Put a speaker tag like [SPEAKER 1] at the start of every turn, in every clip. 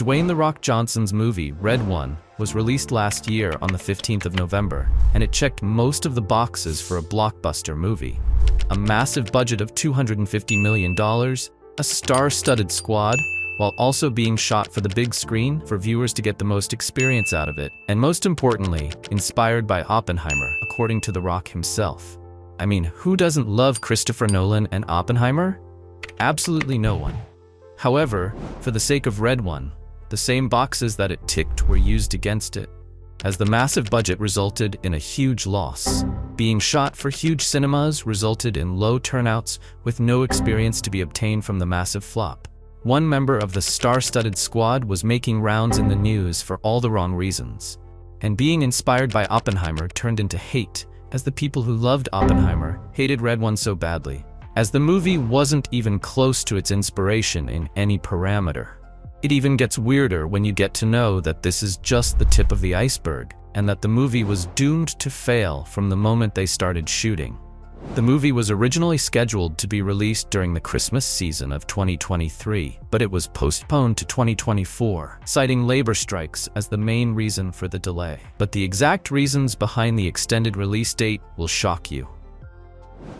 [SPEAKER 1] Dwayne "The Rock" Johnson's movie, Red One, was released last year on the 15th of November, and it checked most of the boxes for a blockbuster movie. A massive budget of $250 million, a star-studded squad, while also being shot for the big screen for viewers to get the most experience out of it, and most importantly, inspired by Oppenheimer, according to The Rock himself. I mean, who doesn't love Christopher Nolan and Oppenheimer? Absolutely no one. However, for the sake of Red One, the same boxes that it ticked were used against it, as the massive budget resulted in a huge loss. Being shot for huge cinemas resulted in low turnouts with no experience to be obtained from the massive flop. One member of the star-studded squad was making rounds in the news for all the wrong reasons. And being inspired by Oppenheimer turned into hate, as the people who loved Oppenheimer hated Red One so badly, as the movie wasn't even close to its inspiration in any parameter. It even gets weirder when you get to know that this is just the tip of the iceberg, and that the movie was doomed to fail from the moment they started shooting. The movie was originally scheduled to be released during the Christmas season of 2023, but it was postponed to 2024, citing labor strikes as the main reason for the delay. But the exact reasons behind the extended release date will shock you.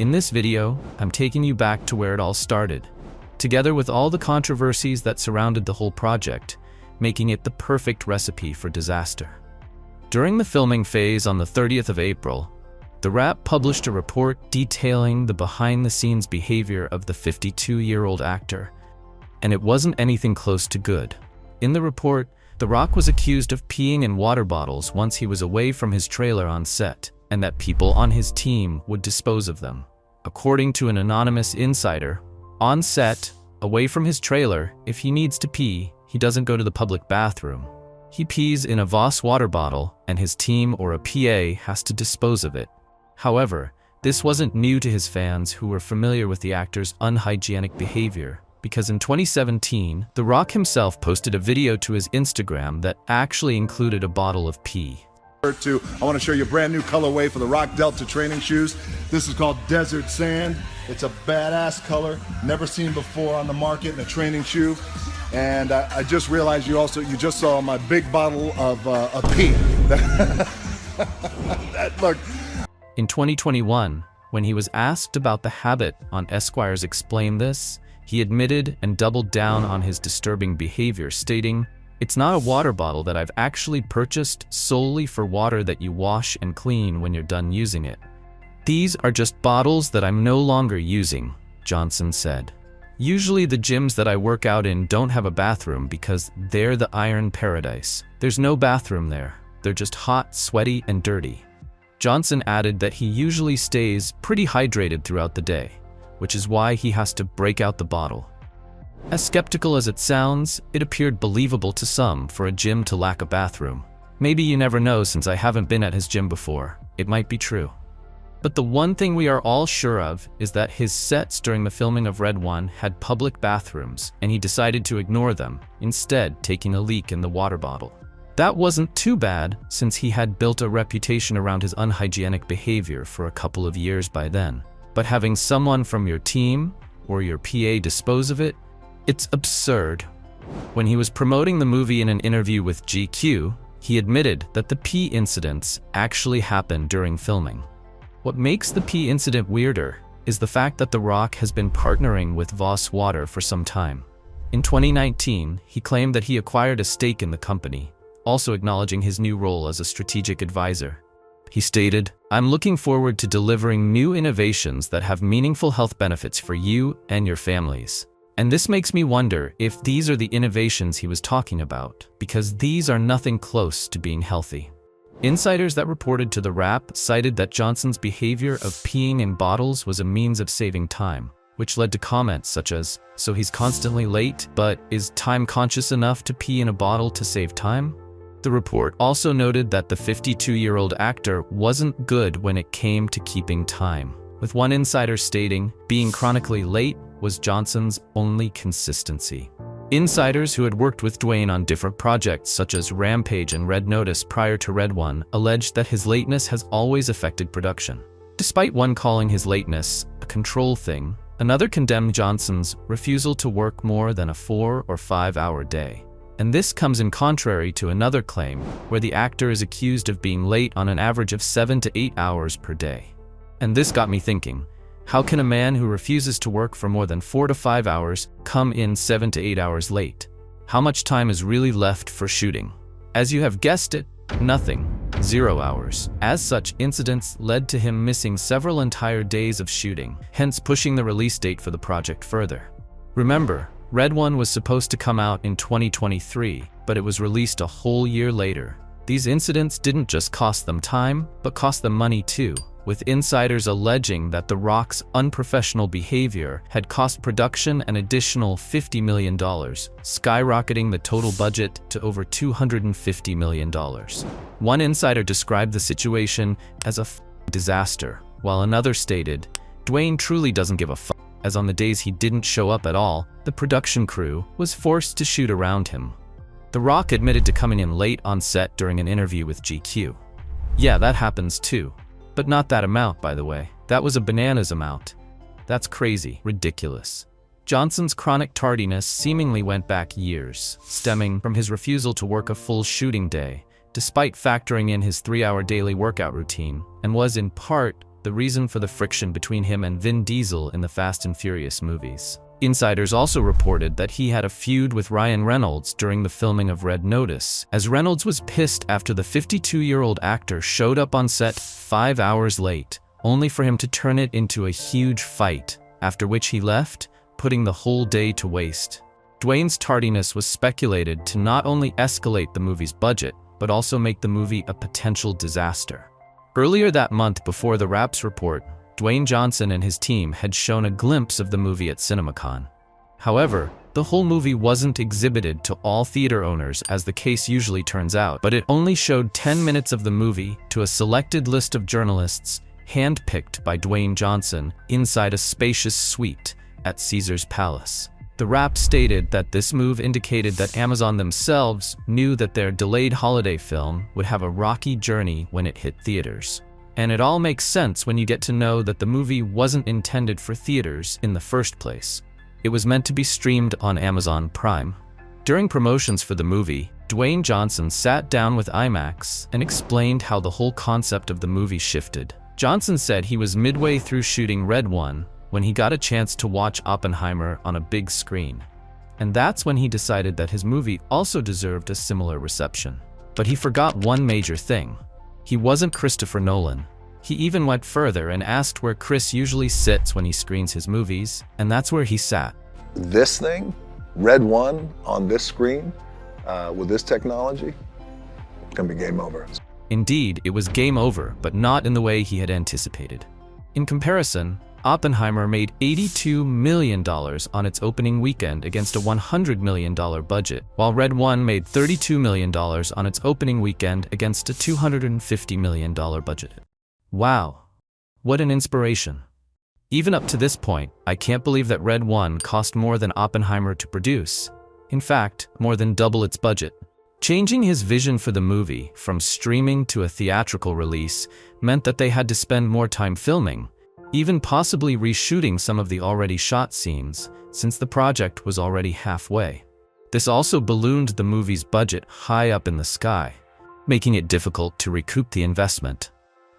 [SPEAKER 1] In this video, I'm taking you back to where it all started, together with all the controversies that surrounded the whole project, making it the perfect recipe for disaster. During the filming phase on the 30th of April, The Wrap published a report detailing the behind-the-scenes behavior of the 52-year-old actor, and it wasn't anything close to good. In the report, The Rock was accused of peeing in water bottles once he was away from his trailer on set, and that people on his team would dispose of them. According to an anonymous insider, on set, away from his trailer, if he needs to pee, he doesn't go to the public bathroom. He pees in a Voss water bottle, and his team or a PA has to dispose of it. However, this wasn't new to his fans who were familiar with the actor's unhygienic behavior, because in 2017, The Rock himself posted a video to his Instagram that actually included a bottle of pee.
[SPEAKER 2] I want to show you a brand new colorway for the Rock Delta training shoes. This is called Desert Sand. It's a badass color, never seen before on the market in a training shoe. And I just realized you just saw my big bottle of pee. Look.
[SPEAKER 1] In 2021, when he was asked about the habit on Esquire's Explain This, he admitted and doubled down on his disturbing behavior, stating, "It's not a water bottle that I've actually purchased solely for water that you wash and clean when you're done using it. These are just bottles that I'm no longer using," Johnson said. "Usually the gyms that I work out in don't have a bathroom because they're the iron paradise. There's no bathroom there. They're just hot, sweaty, and dirty." Johnson added that he usually stays pretty hydrated throughout the day, which is why he has to break out the bottle. As skeptical as it sounds, it appeared believable to some for a gym to lack a bathroom. Maybe you never know, since I haven't been at his gym before. It might be true. But the one thing we are all sure of is that his sets during the filming of Red One had public bathrooms, and he decided to ignore them, instead taking a leak in the water bottle. That wasn't too bad, since he had built a reputation around his unhygienic behavior for a couple of years by then. But having someone from your team or your PA dispose of it, it's absurd. When he was promoting the movie in an interview with GQ, he admitted that the pee incidents actually happened during filming. What makes the pee incident weirder is the fact that The Rock has been partnering with Voss Water for some time. In 2019, he claimed that he acquired a stake in the company, also acknowledging his new role as a strategic advisor. He stated, "I'm looking forward to delivering new innovations that have meaningful health benefits for you and your families." And this makes me wonder if these are the innovations he was talking about, because these are nothing close to being healthy. Insiders that reported to The Wrap cited that Johnson's behavior of peeing in bottles was a means of saving time, which led to comments such as, "So he's constantly late, but is time conscious enough to pee in a bottle to save time?" The report also noted that the 52-year-old actor wasn't good when it came to keeping time, with one insider stating being chronically late was Johnson's only consistency. Insiders who had worked with Dwayne on different projects such as Rampage and Red Notice prior to Red One alleged that his lateness has always affected production. Despite one calling his lateness a control thing, another condemned Johnson's refusal to work more than a 4 or 5 hour day. And this comes in contrary to another claim, where the actor is accused of being late on an average of 7 to 8 hours per day. And this got me thinking, how can a man who refuses to work for more than 4 to 5 hours come in 7 to 8 hours late? How much time is really left for shooting? As you have guessed it, nothing. 0 hours. As such, incidents led to him missing several entire days of shooting, hence pushing the release date for the project further. Remember, Red One was supposed to come out in 2023, but it was released a whole year later. These incidents didn't just cost them time, but cost them money too, with insiders alleging that The Rock's unprofessional behavior had cost production an additional $50 million, skyrocketing the total budget to over $250 million. One insider described the situation as a disaster, while another stated, "Dwayne truly doesn't give a fuck," as on the days he didn't show up at all, the production crew was forced to shoot around him. The Rock admitted to coming in late on set during an interview with GQ. Yeah, that happens too. But not that amount, by the way. That was a bananas amount. That's crazy, ridiculous. Johnson's chronic tardiness seemingly went back years, stemming from his refusal to work a full shooting day, despite factoring in his 3-hour daily workout routine, and was in part the reason for the friction between him and Vin Diesel in the Fast and Furious movies. Insiders also reported that he had a feud with Ryan Reynolds during the filming of Red Notice, as Reynolds was pissed after the 52-year-old actor showed up on set 5 hours late, only for him to turn it into a huge fight, after which he left, putting the whole day to waste. Dwayne's tardiness was speculated to not only escalate the movie's budget, but also make the movie a potential disaster. Earlier that month, before the Wraps report, Dwayne Johnson and his team had shown a glimpse of the movie at CinemaCon. However, the whole movie wasn't exhibited to all theater owners as the case usually turns out, but it only showed 10 minutes of the movie to a selected list of journalists handpicked by Dwayne Johnson inside a spacious suite at Caesar's Palace. The Wrap stated that this move indicated that Amazon themselves knew that their delayed holiday film would have a rocky journey when it hit theaters. And it all makes sense when you get to know that the movie wasn't intended for theaters in the first place. It was meant to be streamed on Amazon Prime. During promotions for the movie, Dwayne Johnson sat down with IMAX and explained how the whole concept of the movie shifted. Johnson said he was midway through shooting Red One when he got a chance to watch Oppenheimer on a big screen. And that's when he decided that his movie also deserved a similar reception. But he forgot one major thing. He wasn't Christopher Nolan. He even went further and asked where Chris usually sits when he screens his movies, and that's where he sat.
[SPEAKER 3] This thing, Red One on this screen, with this technology, it's gonna be game over.
[SPEAKER 1] Indeed, it was game over, but not in the way he had anticipated. In comparison, Oppenheimer made $82 million on its opening weekend against a $100 million budget, while Red One made $32 million on its opening weekend against a $250 million budget. Wow, what an inspiration. Even up to this point, I can't believe that Red One cost more than Oppenheimer to produce. In fact, more than double its budget. Changing his vision for the movie from streaming to a theatrical release meant that they had to spend more time filming, even possibly reshooting some of the already shot scenes, since the project was already halfway. This also ballooned the movie's budget high up in the sky, making it difficult to recoup the investment.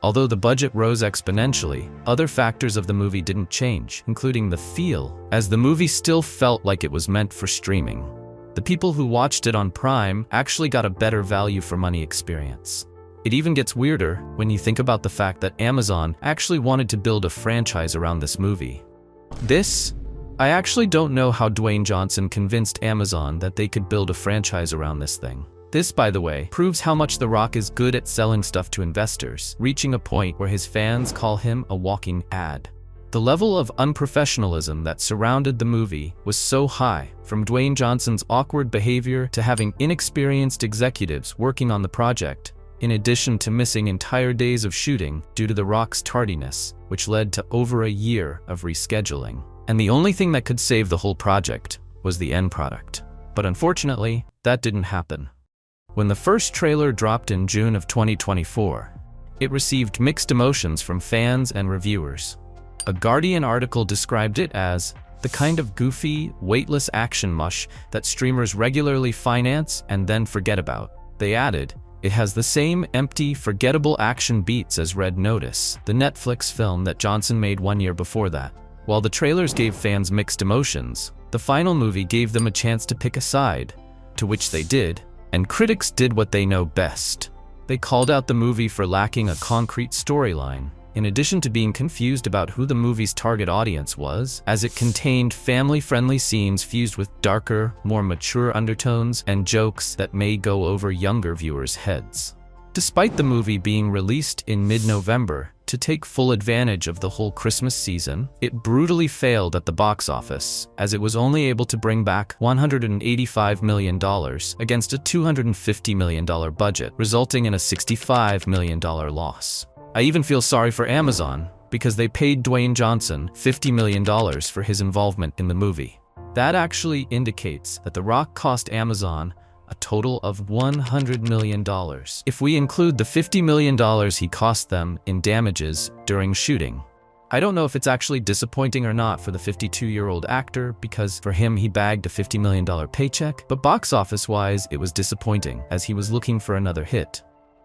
[SPEAKER 1] Although the budget rose exponentially, other factors of the movie didn't change, including the feel, as the movie still felt like it was meant for streaming. The people who watched it on Prime actually got a better value for money experience. It even gets weirder when you think about the fact that Amazon actually wanted to build a franchise around this movie. I actually don't know how Dwayne Johnson convinced Amazon that they could build a franchise around this thing. This, by the way, proves how much The Rock is good at selling stuff to investors, reaching a point where his fans call him a walking ad. The level of unprofessionalism that surrounded the movie was so high, from Dwayne Johnson's awkward behavior to having inexperienced executives working on the project, in addition to missing entire days of shooting due to The Rock's tardiness, which led to over a year of rescheduling. And the only thing that could save the whole project was the end product. But unfortunately, that didn't happen. When the first trailer dropped in June of 2024, it received mixed emotions from fans and reviewers. A Guardian article described it as the kind of goofy, weightless action mush that streamers regularly finance and then forget about. They added, "It has the same empty, forgettable action beats as Red Notice, the Netflix film that Johnson made 1 year before that." While the trailers gave fans mixed emotions, the final movie gave them a chance to pick a side, to which they did, and critics did what they know best. They called out the movie for lacking a concrete storyline, in addition to being confused about who the movie's target audience was, as it contained family-friendly scenes fused with darker, more mature undertones and jokes that may go over younger viewers' heads. Despite the movie being released in mid-November to take full advantage of the whole Christmas season, it brutally failed at the box office, as it was only able to bring back $185 million against a $250 million budget, resulting in a $65 million loss. I even feel sorry for Amazon, because they paid Dwayne Johnson $50 million for his involvement in the movie. That actually indicates that The Rock cost Amazon a total of $100 million, if we include the $50 million he cost them in damages during shooting. I don't know if it's actually disappointing or not for the 52-year-old actor, because for him he bagged a $50 million paycheck, but box office-wise it was disappointing, as he was looking for another hit.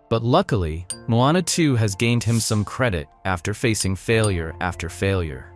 [SPEAKER 1] But luckily, Moana 2 has gained him some credit after facing failure after failure.